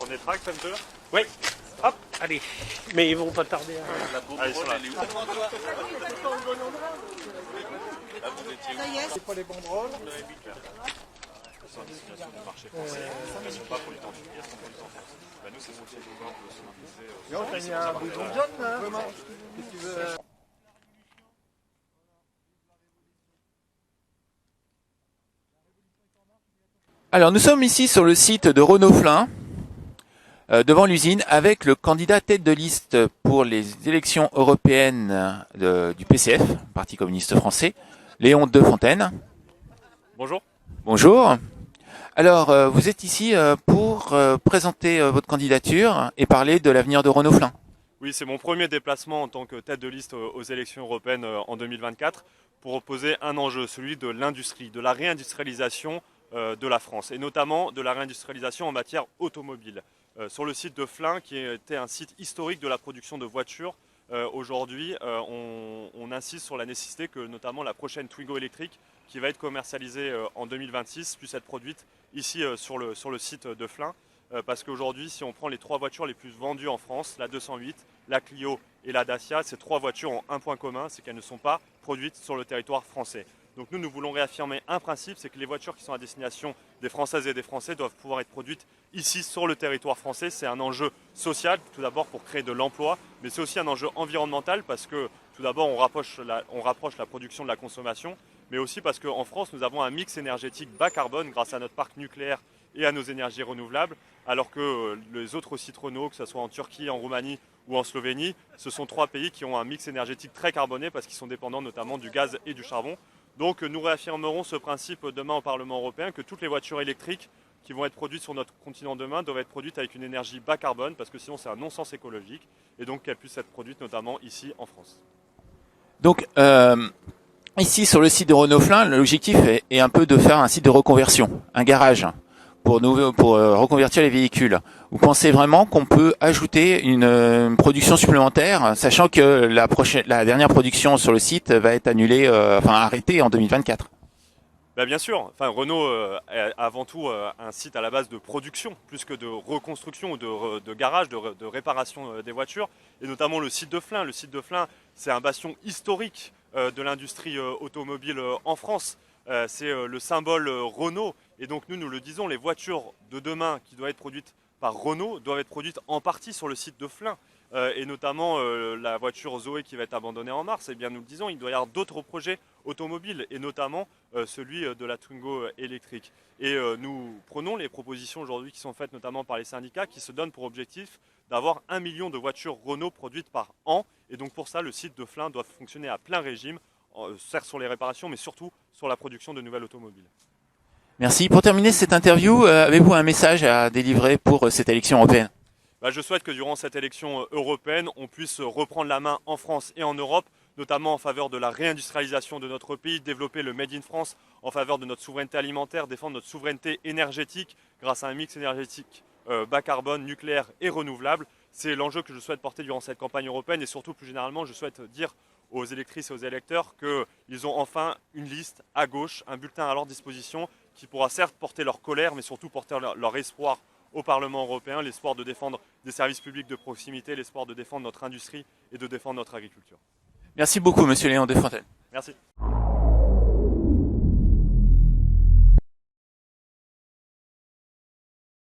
On est track, Hunter? Oui. Hop, allez. Mais ils vont pas tarder à... La banderole, elle est où? Ça y est. C'est pas les banderoles. C'est une destination du marché français. Elles ne sont pas produites en Turquie, elles sont produites en France. Bah, nous, c'est ce qu'on pouvoir se T'as mis un bouton jaune là. Qu'est-ce que tu veux? Alors nous sommes ici sur le site de Renault-Flin, devant l'usine, avec le candidat tête de liste pour les élections européennes du PCF, Parti communiste français, Léon Defontaine. Bonjour. Bonjour. Alors vous êtes ici pour présenter votre candidature et parler de l'avenir de Renault-Flin. Oui, c'est mon premier déplacement en tant que tête de liste aux élections européennes en 2024 pour opposer un enjeu, celui de l'industrie, de la réindustrialisation de la France et notamment de la réindustrialisation en matière automobile. Sur le site de Flins, qui était un site historique de la production de voitures, aujourd'hui on insiste sur la nécessité que notamment la prochaine Twingo électrique qui va être commercialisée en 2026 puisse être produite ici sur le site de Flins. Parce qu'aujourd'hui, si on prend les trois voitures les plus vendues en France, la 208, la Clio et la Dacia, ces trois voitures ont un point commun, c'est qu'elles ne sont pas produites sur le territoire français. Donc nous voulons réaffirmer un principe, c'est que les voitures qui sont à destination des Françaises et des Français doivent pouvoir être produites ici sur le territoire français. C'est un enjeu social, tout d'abord pour créer de l'emploi, mais c'est aussi un enjeu environnemental parce que tout d'abord on rapproche la production de la consommation, mais aussi parce qu'en France nous avons un mix énergétique bas carbone grâce à notre parc nucléaire et à nos énergies renouvelables, alors que les autres sites Renault, que ce soit en Turquie, en Roumanie ou en Slovénie, ce sont trois pays qui ont un mix énergétique très carboné parce qu'ils sont dépendants notamment du gaz et du charbon. Donc nous réaffirmerons ce principe demain au Parlement européen que toutes les voitures électriques qui vont être produites sur notre continent demain doivent être produites avec une énergie bas carbone parce que sinon c'est un non-sens écologique et donc qu'elles puissent être produites notamment ici en France. Donc ici sur le site de Renault-Flin, l'objectif est un peu de faire un site de reconversion, un garage pour reconvertir les véhicules. Vous pensez vraiment qu'on peut ajouter une production supplémentaire, sachant que la dernière production sur le site va être annulée, arrêtée en 2024? Bien sûr, Renault est avant tout un site à la base de production, plus que de reconstruction ou de garage, de réparation des voitures, et notamment le site de Flins. Le site de Flins, c'est un bastion historique de l'industrie automobile en France. C'est le symbole Renault, et donc nous le disons, les voitures de demain qui doivent être produites par Renault doivent être produites en partie sur le site de Flins. Et notamment la voiture Zoé qui va être abandonnée en mars, eh bien nous le disons, il doit y avoir d'autres projets automobiles et notamment celui de la Twingo électrique. Et nous prenons les propositions aujourd'hui qui sont faites notamment par les syndicats qui se donnent pour objectif d'avoir 1 million de voitures Renault produites par an. Et donc pour ça, le site de Flins doit fonctionner à plein régime, certes sur les réparations, mais surtout sur la production de nouvelles automobiles. Merci. Pour terminer cette interview, avez-vous un message à délivrer pour cette élection européenne? Je souhaite que durant cette élection européenne, on puisse reprendre la main en France et en Europe, notamment en faveur de la réindustrialisation de notre pays, développer le Made in France en faveur de notre souveraineté alimentaire, défendre notre souveraineté énergétique grâce à un mix énergétique bas carbone, nucléaire et renouvelable. C'est l'enjeu que je souhaite porter durant cette campagne européenne et surtout plus généralement, je souhaite dire aux électrices et aux électeurs qu'ils ont enfin une liste à gauche, un bulletin à leur disposition qui pourra certes porter leur colère mais surtout porter leur espoir au Parlement européen, l'espoir de défendre des services publics de proximité, l'espoir de défendre notre industrie et de défendre notre agriculture. Merci beaucoup, monsieur Léon Defontaine. Merci.